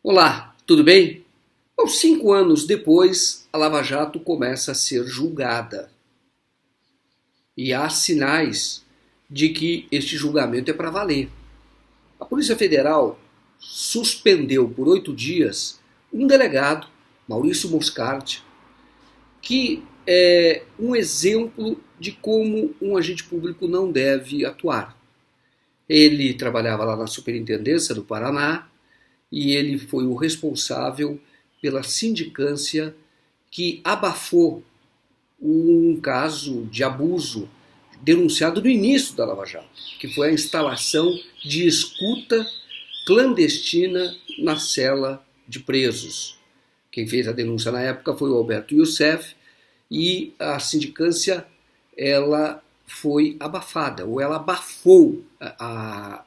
Olá, tudo bem? Bom, 5 anos depois, a Lava Jato começa a ser julgada. E há sinais de que este julgamento é para valer. A Polícia Federal suspendeu por 8 dias um delegado, Maurício Moscardi, que é um exemplo de como um agente público não deve atuar. Ele trabalhava lá na Superintendência do Paraná, e ele foi o responsável pela sindicância que abafou um caso de abuso denunciado no início da Lava Jato, que foi a instalação de escuta clandestina na cela de presos. Quem fez a denúncia na época foi o Alberto Youssef, e a sindicância ela foi abafada, ou ela abafou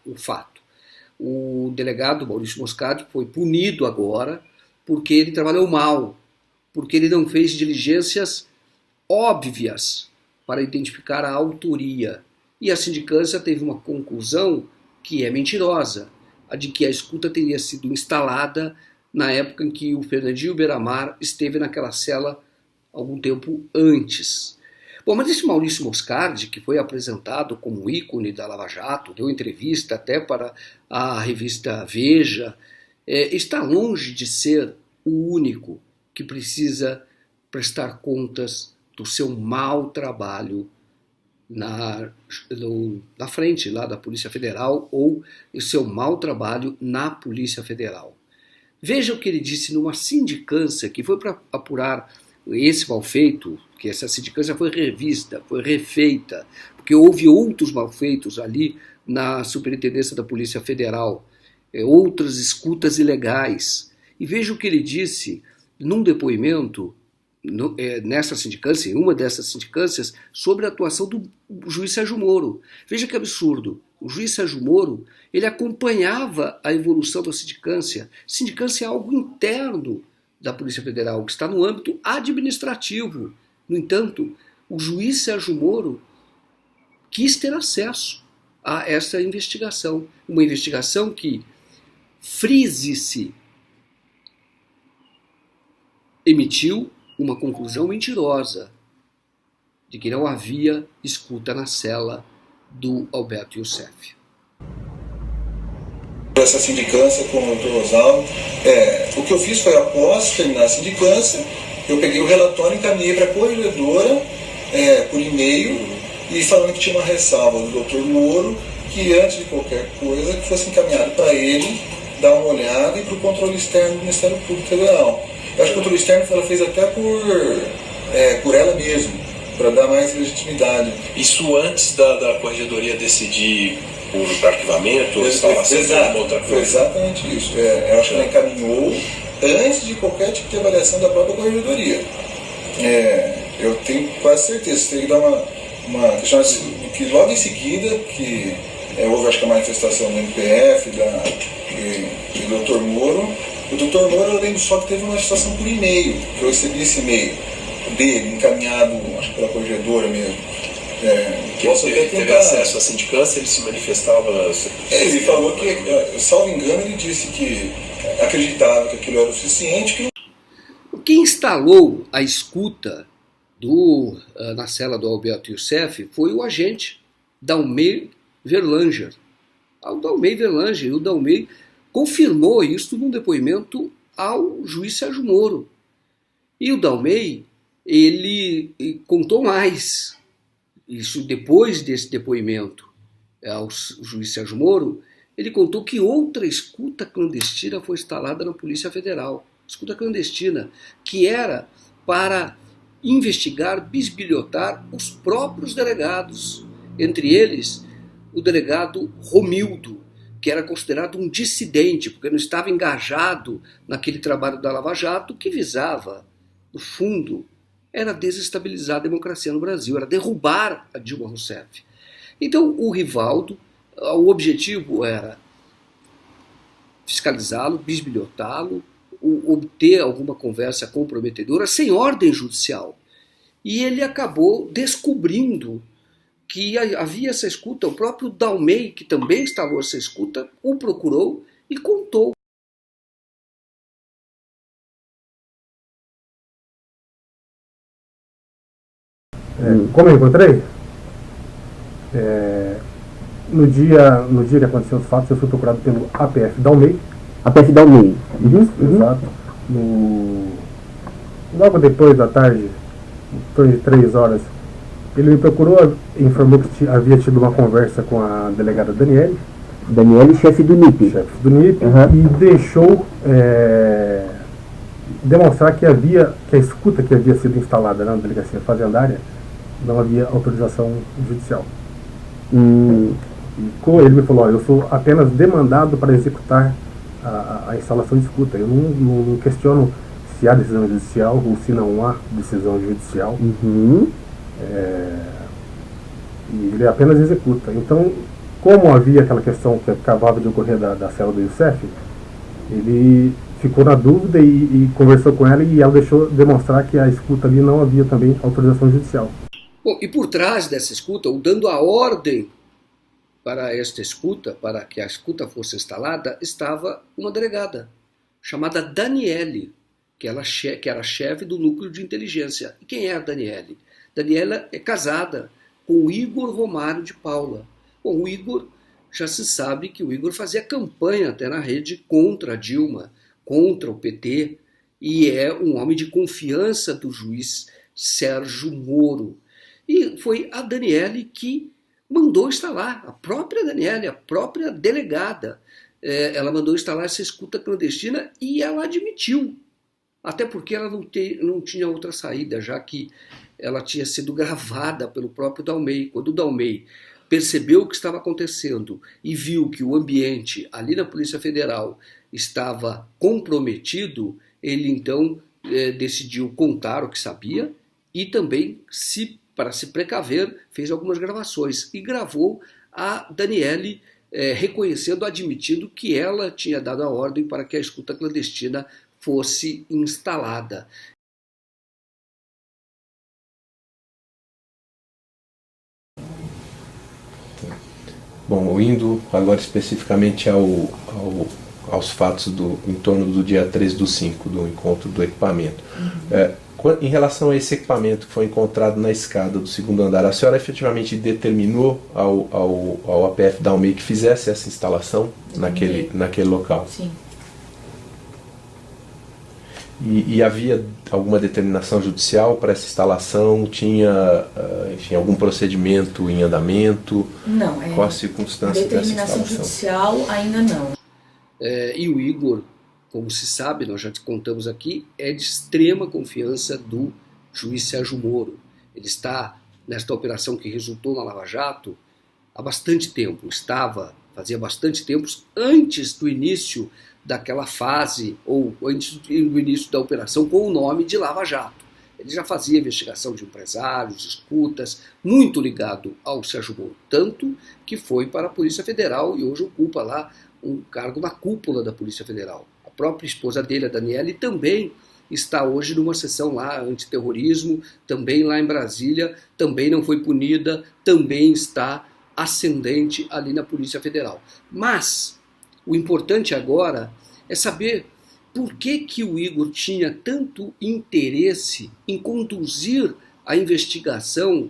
o fato. O delegado Maurício Moscardi foi punido agora porque ele trabalhou mal, porque ele não fez diligências óbvias para identificar a autoria. E a sindicância teve uma conclusão que é mentirosa, a de que a escuta teria sido instalada na época em que o Fernandinho Beiramar esteve naquela cela algum tempo antes. Bom, mas esse Maurício Moscardi, que foi apresentado como ícone da Lava Jato, deu entrevista até para a revista Veja, está longe de ser o único que precisa prestar contas do seu mau trabalho na frente lá da Polícia Federal, ou o seu mau trabalho na Polícia Federal. Veja o que ele disse numa sindicância que foi para apurar esse malfeito, que essa sindicância foi revista, foi refeita, porque houve outros malfeitos ali na Superintendência da Polícia Federal, outras escutas ilegais. E veja o que ele disse num depoimento nessa sindicância, em uma dessas sindicâncias, sobre a atuação do juiz Sérgio Moro. Veja que absurdo. O juiz Sérgio Moro, ele acompanhava a evolução da sindicância. Sindicância é algo interno da Polícia Federal, que está no âmbito administrativo. No entanto, o juiz Sérgio Moro quis ter acesso a essa investigação. Uma investigação que, frise-se, emitiu uma conclusão mentirosa de que não havia escuta na cela do Alberto Youssef. Essa sindicância com o Dr. Oswaldo, o que eu fiz foi, após terminar a sindicância, eu peguei o relatório e encaminhei para a corregedora por e-mail, e falando que tinha uma ressalva do Dr. Moro, que antes de qualquer coisa que fosse encaminhado para ele dar uma olhada, e para o controle externo do Ministério Público Federal. Eu acho que o controle externo ela fez até por ela mesma, para dar mais legitimidade. Isso antes da corregedoria decidir por arquivamento ou instalação de uma outra coisa? Foi exatamente isso. Eu acho que ela encaminhou antes de qualquer tipo de avaliação da própria corregedoria. Eu tenho quase certeza, você tem que dar uma questão que logo em seguida, que houve, acho que a manifestação do MPF e do Dr. Moro. O Dr. Moro, eu lembro só que teve uma manifestação por e-mail, que eu recebi esse e-mail dele, encaminhado, acho que pela corregedora mesmo. Ele teve acesso à sindicância, ele se manifestava... Ele falou que, salvo engano, ele disse que acreditava que aquilo era o suficiente. Quem instalou a escuta na cela do Alberto Youssef foi o agente Dalmei Verlanger. O Dalmei Verlanger, e o Dalmei confirmou isso num depoimento ao juiz Sérgio Moro. E o Dalmei, ele contou mais. Isso depois desse depoimento ao juiz Sérgio Moro, ele contou que outra escuta clandestina foi instalada na Polícia Federal. Escuta clandestina, que era para investigar, bisbilhotar os próprios delegados. Entre eles, o delegado Romildo, que era considerado um dissidente, porque não estava engajado naquele trabalho da Lava Jato, que visava, no fundo, era desestabilizar a democracia no Brasil, era derrubar a Dilma Rousseff. Então, o Rivaldo, o objetivo era fiscalizá-lo, bisbilhotá-lo, obter alguma conversa comprometedora sem ordem judicial. E ele acabou descobrindo que havia essa escuta. O próprio Dalmei, que também instalou essa escuta, o procurou e contou Como eu encontrei? No dia que aconteceu os fatos, eu fui procurado pelo APF Dalmei. APF Dalmei. Exato. Logo depois da tarde, em torno de 3 horas, ele me procurou, informou que havia tido uma conversa com a delegada Daniele. Daniele, chefe do NIP. E deixou demonstrar que a escuta que havia sido instalada na delegacia fazendária não havia autorização judicial. Ele me falou: eu sou apenas demandado para executar a instalação de escuta. Eu não questiono se há decisão judicial ou se não há decisão judicial. E ele apenas executa. Então, como havia aquela questão que acabava de ocorrer da cela do Youssef, ele ficou na dúvida e conversou com ela, e ela deixou demonstrar que a escuta ali não havia também autorização judicial. Bom, e por trás dessa escuta, ou dando a ordem para esta escuta, para que a escuta fosse instalada, estava uma delegada chamada Daniele, que era chefe do núcleo de inteligência. E quem é a Daniele? Daniela é casada com o Igor Romário de Paula. Bom, o Igor, já se sabe que o Igor fazia campanha até na rede contra a Dilma, contra o PT, e é um homem de confiança do juiz Sérgio Moro. E foi a Daniele que mandou instalar, a própria Daniele, a própria delegada, ela mandou instalar essa escuta clandestina, e ela admitiu, até porque ela não tinha outra saída, já que ela tinha sido gravada pelo próprio Dalmei. Quando o Dalmei percebeu o que estava acontecendo e viu que o ambiente ali na Polícia Federal estava comprometido, ele então decidiu contar o que sabia e também, para se precaver, fez algumas gravações e gravou a Daniele reconhecendo, admitindo que ela tinha dado a ordem para que a escuta clandestina fosse instalada. Bom, indo agora especificamente aos fatos em torno do dia 13/5, do encontro do equipamento. Em relação a esse equipamento que foi encontrado na escada do segundo andar, a senhora efetivamente determinou ao APF Dalmei que fizesse essa instalação naquele local? Sim. E havia alguma determinação judicial para essa instalação? Tinha, enfim, algum procedimento em andamento? Não. Qual a circunstância dessa instalação? Determinação judicial ainda não. E o Igor, como se sabe, nós já te contamos aqui, é de extrema confiança do juiz Sérgio Moro. Ele está nesta operação que resultou na Lava Jato há bastante tempo. Fazia bastante tempo, antes do início daquela fase, ou antes do início da operação com o nome de Lava Jato. Ele já fazia investigação de empresários, escutas, muito ligado ao Sérgio Moro, tanto que foi para a Polícia Federal e hoje ocupa lá um cargo na cúpula da Polícia Federal. A própria esposa dele, a Daniele, também está hoje numa sessão lá, antiterrorismo, também lá em Brasília, também não foi punida, também está ascendente ali na Polícia Federal. Mas o importante agora é saber por que o Igor tinha tanto interesse em conduzir a investigação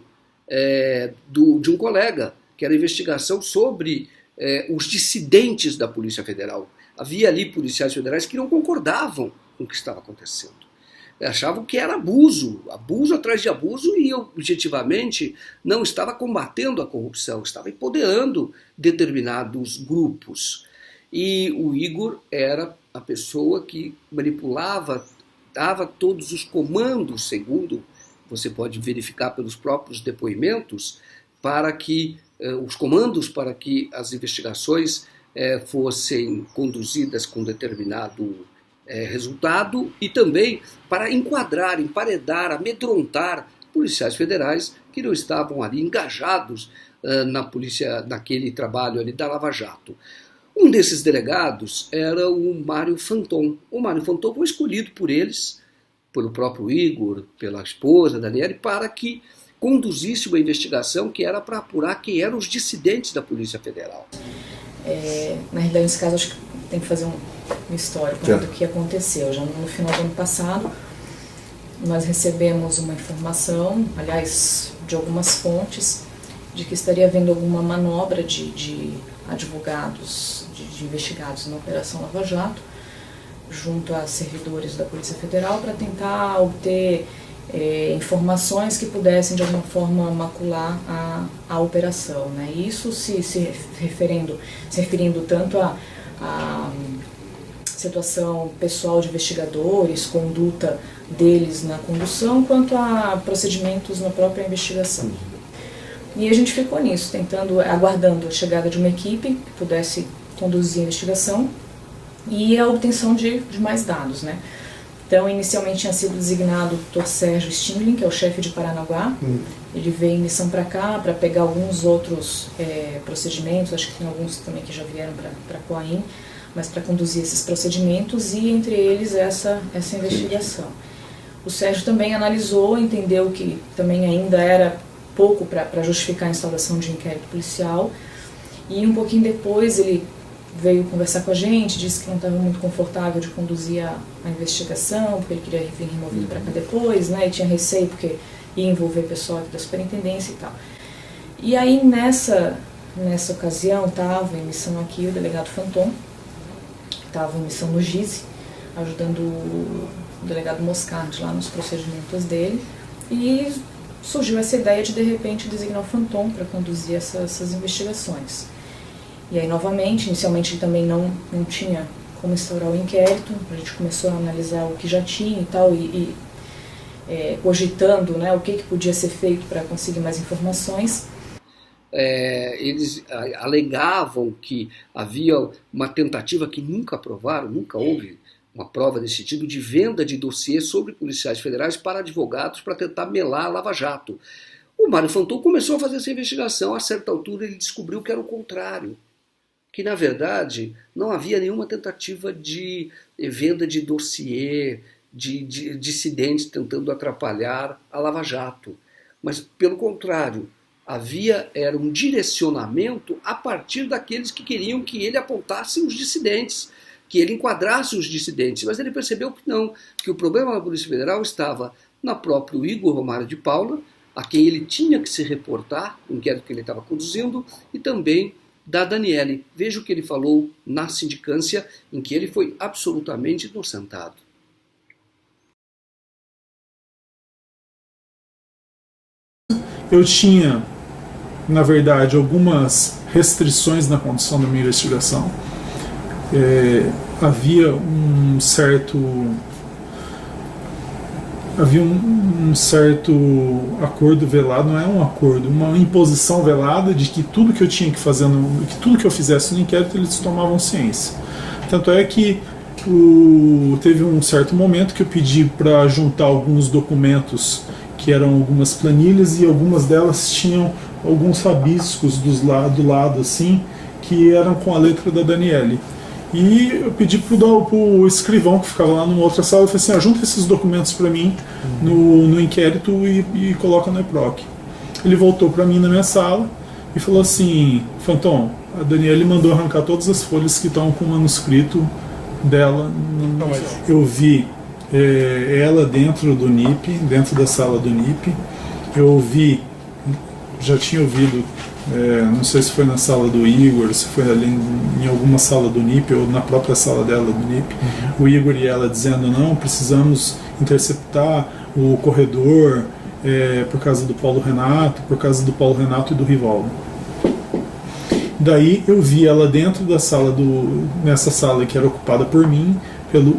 de um colega, que era a investigação sobre os dissidentes da Polícia Federal. Havia ali policiais federais que não concordavam com o que estava acontecendo. Achavam que era abuso atrás de abuso, e objetivamente não estava combatendo a corrupção, estava empoderando determinados grupos. E o Igor era a pessoa que manipulava, dava todos os comandos, segundo você pode verificar pelos próprios depoimentos, para que os comandos para que as investigações fossem conduzidas com determinado resultado, e também para enquadrar, emparedar, amedrontar policiais federais que não estavam ali engajados na polícia, naquele trabalho ali da Lava Jato. Um desses delegados era o Mário Fanton. O Mário Fanton foi escolhido por eles, pelo próprio Igor, pela esposa, Daniele, para que conduzisse uma investigação que era para apurar quem eram os dissidentes da Polícia Federal. Na realidade, nesse caso, acho que tem que fazer um histórico do que aconteceu. Já no final do ano passado, nós recebemos uma informação, aliás, de algumas fontes de que estaria havendo alguma manobra de advogados, de investigados na Operação Lava Jato, junto a servidores da Polícia Federal, para tentar obter informações que pudessem de alguma forma macular a operação, né? Isso se referindo tanto à situação pessoal de investigadores, conduta deles na condução, quanto a procedimentos na própria investigação. E a gente ficou nisso, aguardando a chegada de uma equipe que pudesse conduzir a investigação e a obtenção de mais dados, né? Então, inicialmente tinha sido designado o Dr. Sérgio Stinglin, que é o chefe de Paranaguá. Ele veio em missão para cá para pegar alguns outros procedimentos, acho que tem alguns também que já vieram para Coaim, mas para conduzir esses procedimentos e, entre eles, essa investigação. O Sérgio também analisou, entendeu que também ainda era pouco para justificar a instauração de inquérito policial, e um pouquinho depois ele veio conversar com a gente, disse que não estava muito confortável de conduzir a investigação, porque ele queria vir removido para cá depois, né, e tinha receio porque ia envolver pessoal aqui da superintendência e tal. E aí nessa ocasião estava em missão aqui o delegado Fanton, estava em missão no GISE, ajudando o delegado Moscardi lá nos procedimentos dele, e surgiu essa ideia de repente designar o Fanton para conduzir essas investigações. E aí novamente, inicialmente ele também não tinha como instaurar o inquérito, a gente começou a analisar o que já tinha e tal, cogitando, né, o que podia ser feito para conseguir mais informações. Eles alegavam que havia uma tentativa que nunca aprovaram, nunca houve uma prova nesse sentido, de venda de dossiês sobre policiais federais para advogados para tentar melar a Lava Jato. O Mário Fanton começou a fazer essa investigação, a certa altura ele descobriu que era o contrário, que na verdade não havia nenhuma tentativa de venda de dossiê, de dissidentes tentando atrapalhar a Lava Jato, mas pelo contrário, era um direcionamento a partir daqueles que queriam que ele apontasse os dissidentes, que ele enquadrasse os dissidentes, mas ele percebeu que não, que o problema da Polícia Federal estava no próprio Igor Romário de Paula, a quem ele tinha que se reportar, o inquérito que ele estava conduzindo, e também da Daniele. Veja o que ele falou na sindicância, em que ele foi absolutamente inocentado. Eu tinha, na verdade, algumas restrições na condução da minha investigação. Havia um certo acordo velado, não é um acordo, uma imposição velada de que tudo que eu tinha que fazer, que tudo que eu fizesse no inquérito, eles tomavam ciência. Tanto é que teve um certo momento que eu pedi para juntar alguns documentos, que eram algumas planilhas, e algumas delas tinham alguns rabiscos do lado assim, que eram com a letra da Daniele. E eu pedi pro escrivão que ficava lá numa outra sala, eu falei assim, junta esses documentos para mim no inquérito e coloca no EPROC. Ele voltou para mim na minha sala e falou assim, Fanton, a Daniele mandou arrancar todas as folhas que estão com o manuscrito dela. Eu vi ela dentro do NIP, dentro da sala do NIP, já tinha ouvido, não sei se foi na sala do Igor, se foi ali em alguma sala do NIP ou na própria sala dela do NIP, o Igor e ela dizendo, não, precisamos interceptar o corredor por causa do Paulo Renato e do Rivaldo. Daí eu vi ela dentro da sala nessa sala que era ocupada por mim, pelo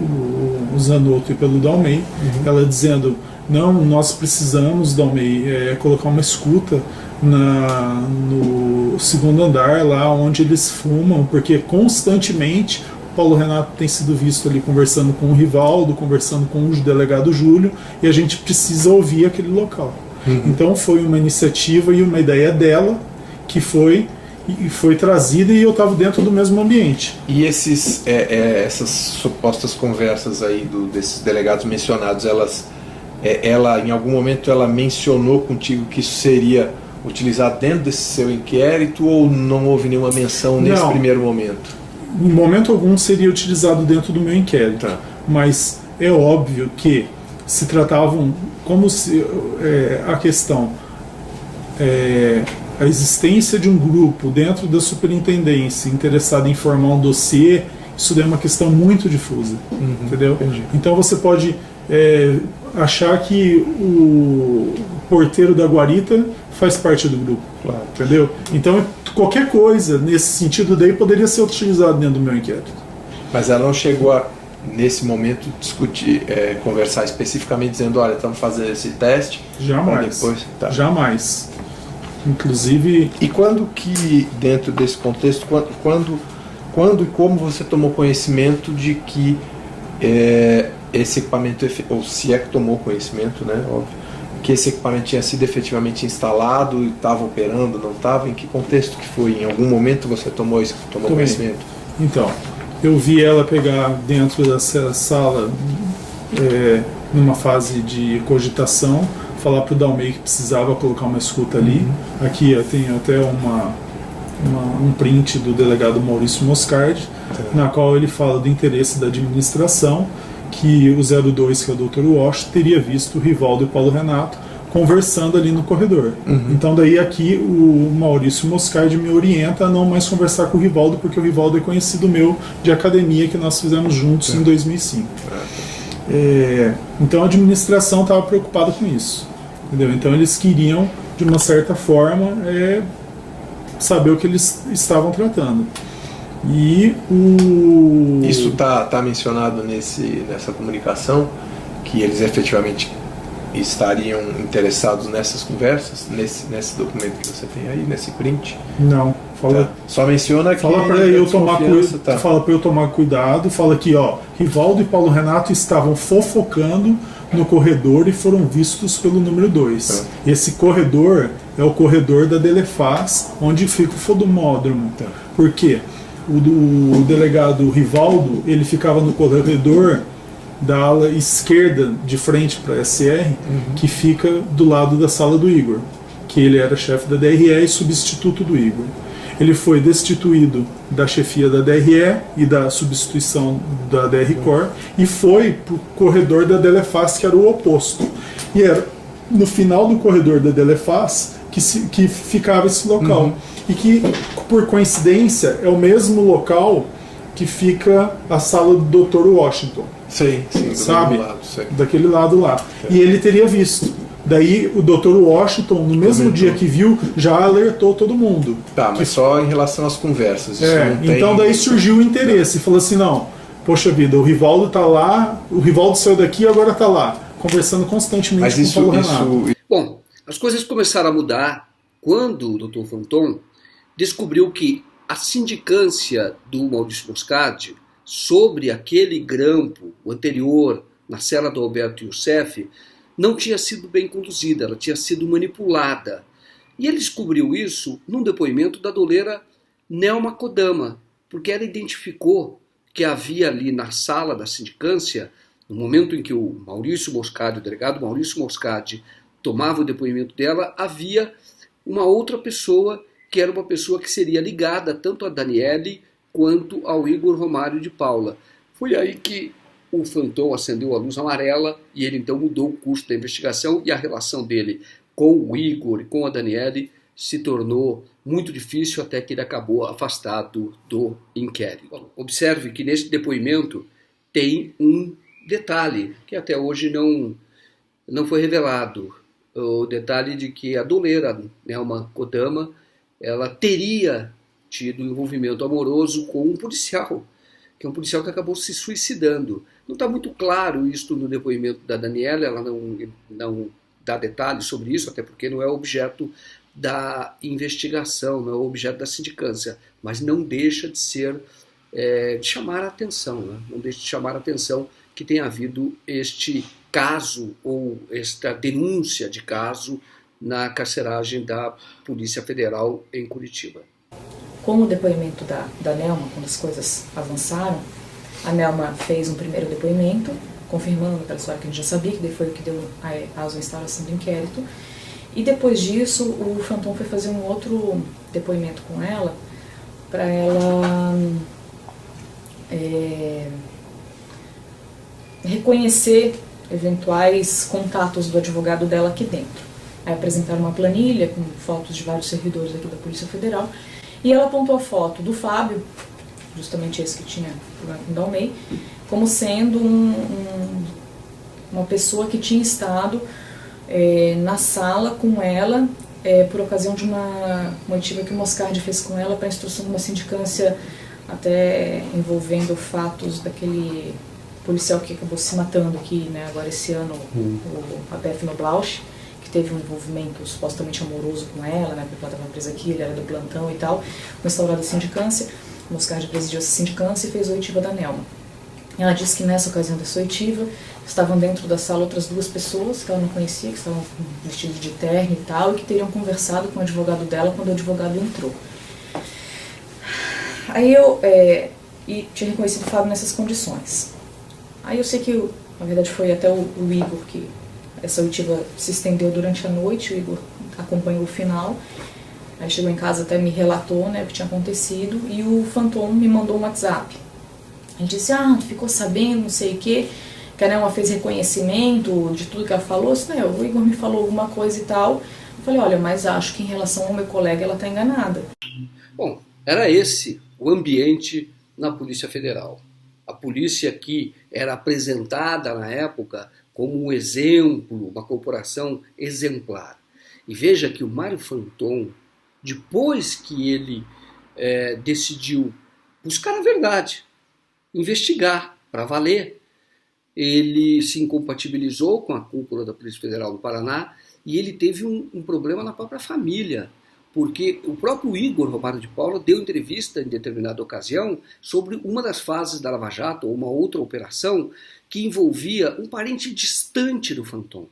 Zanotto e pelo Dalmei, ela dizendo, não, nós precisamos, Dalmei, colocar uma escuta no segundo andar, lá onde eles fumam, porque constantemente o Paulo Renato tem sido visto ali conversando com o Rivaldo, conversando com o delegado Júlio, e a gente precisa ouvir aquele local. Então foi uma iniciativa e uma ideia dela que foi trazida, e eu estava dentro do mesmo ambiente. E essas supostas conversas aí desses delegados mencionados, ela em algum momento ela mencionou contigo que isso seria utilizado dentro desse seu inquérito, ou não houve nenhuma menção nesse primeiro momento? Em momento algum seria utilizado dentro do meu inquérito, mas é óbvio que se tratavam como se a questão a existência de um grupo dentro da superintendência interessado em formar um dossiê, isso daí é uma questão muito difusa, entendeu? Entendi. Então você pode achar que o porteiro da guarita faz parte do grupo, Claro. entendeu? Então qualquer coisa nesse sentido daí poderia ser utilizado dentro do meu inquérito. Mas ela não chegou a, nesse momento, discutir, conversar especificamente dizendo, olha, estamos fazendo esse teste. Jamais. Depois, tá. Jamais. Inclusive... E quando que, dentro desse contexto, quando e como você tomou conhecimento de que esse equipamento, ou se é que tomou conhecimento, né, óbvio, que esse equipamento tinha sido efetivamente instalado e estava operando, não estava? Em que contexto que foi? Em algum momento você tomou conhecimento? Então, eu vi ela pegar dentro dessa sala, numa fase de cogitação, falar para o Dalmei que precisava colocar uma escuta ali. Aqui eu tenho até um print do delegado Maurício Moscardi, na qual ele fala do interesse da administração, que o 02, que é o Dr. Walsh, teria visto o Rivaldo e o Paulo Renato conversando ali no corredor. Então daí aqui o Maurício Moscardi me orienta a não mais conversar com o Rivaldo, porque o Rivaldo é conhecido meu de academia que nós fizemos juntos em 2005. Então a administração estava preocupada com isso, entendeu? Então eles queriam, de uma certa forma, saber o que eles estavam tratando. E isso está mencionado nessa comunicação, que eles efetivamente estariam interessados nessas conversas, nesse documento que você tem aí, nesse print? Não, fala. Tá. Só menciona que fala para eu tomar cuidado. Fala para eu tomar cuidado. Fala que Rivaldo e Paulo Renato estavam fofocando no corredor e foram vistos pelo número 2. Esse corredor é o corredor da Delefaz, onde fica o fodumódromo. Por quê? O delegado Rivaldo, ele ficava no corredor da ala esquerda, de frente para a SR, que fica do lado da sala do Igor, que ele era chefe da DRE e substituto do Igor. Ele foi destituído da chefia da DRE e da substituição da DR-Cor e foi para o corredor da Delefaz, que era o oposto. E era no final do corredor da Delefaz que ficava esse local. E que, por coincidência, é o mesmo local que fica a sala do Dr. Washington. Sim, sabe? Lado, daquele lado lá. E ele teria visto. Daí o Dr. Washington, no mesmo dia que viu, já alertou todo mundo. Tá, mas só em relação às conversas. Então daí surgiu o interesse. Falou assim, não, poxa vida, o Rivaldo tá lá, o Rivaldo saiu daqui e agora tá lá, conversando constantemente com o Paulo Renato. Bom, as coisas começaram a mudar quando o Dr. Fanton descobriu que a sindicância do Maurício Moscardi sobre aquele grampo, o anterior, na cela do Alberto Youssef, não tinha sido bem conduzida, ela tinha sido manipulada. E ele descobriu isso num depoimento da doleira Nelma Kodama, porque ela identificou que havia ali na sala da sindicância, no momento em que o Maurício Moscardi, o delegado Maurício Moscardi, tomava o depoimento dela, havia uma outra pessoa que era uma pessoa que seria ligada tanto a Daniele quanto ao Igor Romário de Paula. Foi aí que o Fanton acendeu a luz amarela e ele então mudou o curso da investigação e a relação dele com o Igor e com a Daniele se tornou muito difícil até que ele acabou afastado do inquérito. Observe que nesse depoimento tem um detalhe que até hoje não foi revelado. O detalhe de que a doleira Nelma Kodama ela teria tido envolvimento amoroso com um policial, que é um policial que acabou se suicidando. Não está muito claro isso no depoimento da Daniela, ela não dá detalhes sobre isso, até porque não é objeto da investigação, não é objeto da sindicância, mas não deixa de ser, de chamar a atenção, né? Não deixa de chamar a atenção que tenha havido este caso ou esta denúncia de caso na carceragem da Polícia Federal em Curitiba. Com o depoimento da Nelma, quando as coisas avançaram, a Nelma fez um primeiro depoimento, confirmando aquela história que a gente já sabia, que daí foi o que deu a instauração do inquérito. E depois disso, o Fanton foi fazer um outro depoimento com ela, para ela reconhecer eventuais contatos do advogado dela aqui dentro. Aí apresentaram uma planilha com fotos de vários servidores aqui da Polícia Federal, e ela apontou a foto do Fábio, justamente esse que tinha problema com o Dalmei, como sendo uma pessoa que tinha estado na sala com ela por ocasião de uma oitiva que o Moscardi fez com ela para a instrução de uma sindicância, até envolvendo fatos daquele policial que acabou se matando aqui, né, agora esse ano, o APF Noblausch, que teve um envolvimento supostamente amoroso com ela, né, porque ela estava presa aqui, ele era do plantão e tal, uma instaurada sindicância. O Moscardi presidiu essa sindicância e fez a oitiva da Nelma. Ela disse que nessa ocasião dessa oitiva estavam dentro da sala outras 2 pessoas que ela não conhecia, que estavam vestidas de terno e tal, e que teriam conversado com o advogado dela quando o advogado entrou. Aí eu tinha reconhecido o Fábio nessas condições. Aí eu sei que, na verdade, foi até o Igor que essa oitiva se estendeu durante a noite, o Igor acompanhou o final. Aí chegou em casa, até me relatou, né, o que tinha acontecido, e o Fanton me mandou um WhatsApp. Ele disse, ficou sabendo, não sei o quê, que a Nelma fez reconhecimento de tudo que ela falou. Eu disse, o Igor me falou alguma coisa e tal. Eu falei, olha, mas acho que em relação ao meu colega ela está enganada. Bom, era esse o ambiente na Polícia Federal. A polícia que era apresentada na época como um exemplo, uma corporação exemplar. E veja que o Mário Fanton, depois que ele decidiu buscar a verdade, investigar para valer, ele se incompatibilizou com a cúpula da Polícia Federal do Paraná e ele teve um problema na própria família, porque o próprio Igor Romário de Paula deu entrevista em determinada ocasião sobre uma das fases da Lava Jato, ou uma outra operação, que envolvia um parente distante do Fanton.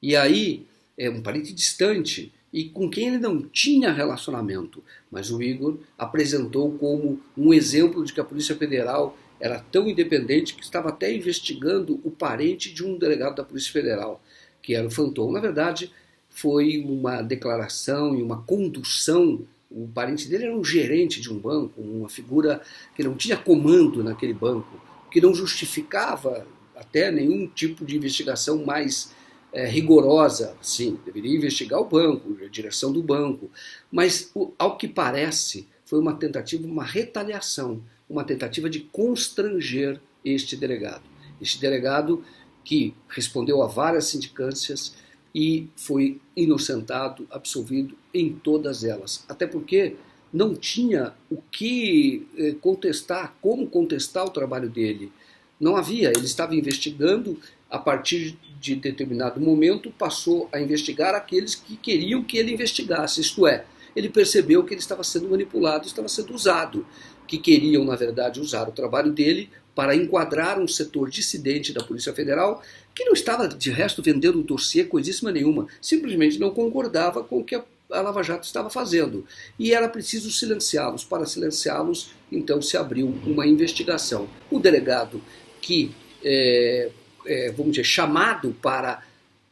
E aí, um parente distante, e com quem ele não tinha relacionamento, mas o Igor apresentou como um exemplo de que a Polícia Federal era tão independente que estava até investigando o parente de um delegado da Polícia Federal, que era o Fanton. Na verdade, foi uma declaração e uma condução. O parente dele era um gerente de um banco, uma figura que não tinha comando naquele banco, que não justificava até nenhum tipo de investigação mais rigorosa. Sim, deveria investigar o banco, a direção do banco, mas ao que parece foi uma tentativa, uma retaliação, uma tentativa de constranger este delegado. Este delegado que respondeu a várias sindicâncias e foi inocentado, absolvido em todas elas. Até porque não tinha o que contestar, como contestar o trabalho dele. Não havia, ele estava investigando, a partir de determinado momento passou a investigar aqueles que queriam que ele investigasse, isto é, ele percebeu que ele estava sendo manipulado, estava sendo usado, que queriam, na verdade, usar o trabalho dele para enquadrar um setor dissidente da Polícia Federal, que não estava, de resto, vendendo um dossiê, coisíssima nenhuma, simplesmente não concordava com o que a Lava Jato estava fazendo. E era preciso silenciá-los. Para silenciá-los, então, se abriu uma investigação. O delegado que, vamos dizer, chamado para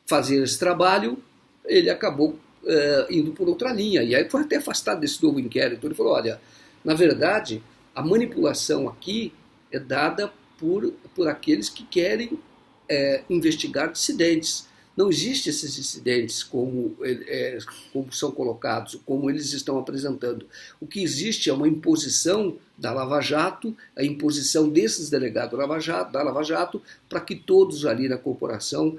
fazer esse trabalho, ele acabou indo por outra linha. E aí foi até afastado desse novo inquérito. Ele falou, olha, na verdade, a manipulação aqui é dada por aqueles que querem investigar dissidentes. Não existem esses dissidentes como são colocados, como eles estão apresentando. O que existe é uma imposição da Lava Jato, a imposição desses delegados da Lava Jato, para que todos ali na corporação,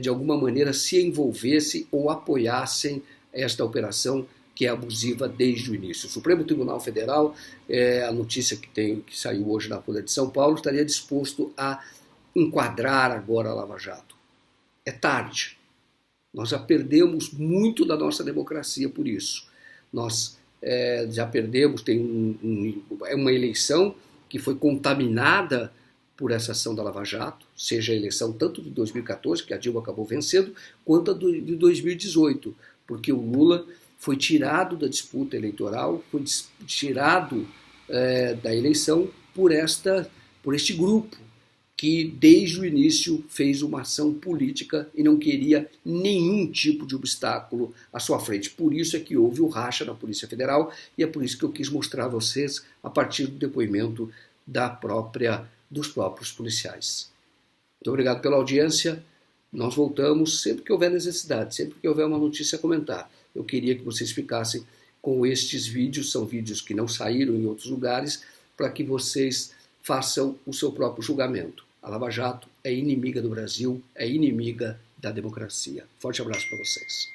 de alguma maneira, se envolvessem ou apoiassem esta operação que é abusiva desde o início. O Supremo Tribunal Federal, a notícia que saiu hoje na Folha de São Paulo, estaria disposto a enquadrar agora a Lava Jato. É tarde. Nós já perdemos muito da nossa democracia por isso. Nós já perdemos, é uma eleição que foi contaminada por essa ação da Lava Jato, seja a eleição tanto de 2014, que a Dilma acabou vencendo, quanto a de 2018, porque o Lula foi tirado da disputa eleitoral, foi tirado da eleição por este grupo que desde o início fez uma ação política e não queria nenhum tipo de obstáculo à sua frente. Por isso é que houve o racha na Polícia Federal e é por isso que eu quis mostrar a vocês a partir do depoimento dos próprios policiais. Muito obrigado pela audiência Nós voltamos sempre que houver necessidade, sempre que houver uma notícia a comentar. Eu queria que vocês ficassem com estes vídeos, são vídeos que não saíram em outros lugares, para que vocês façam o seu próprio julgamento. A Lava Jato é inimiga do Brasil, é inimiga da democracia. Forte abraço para vocês.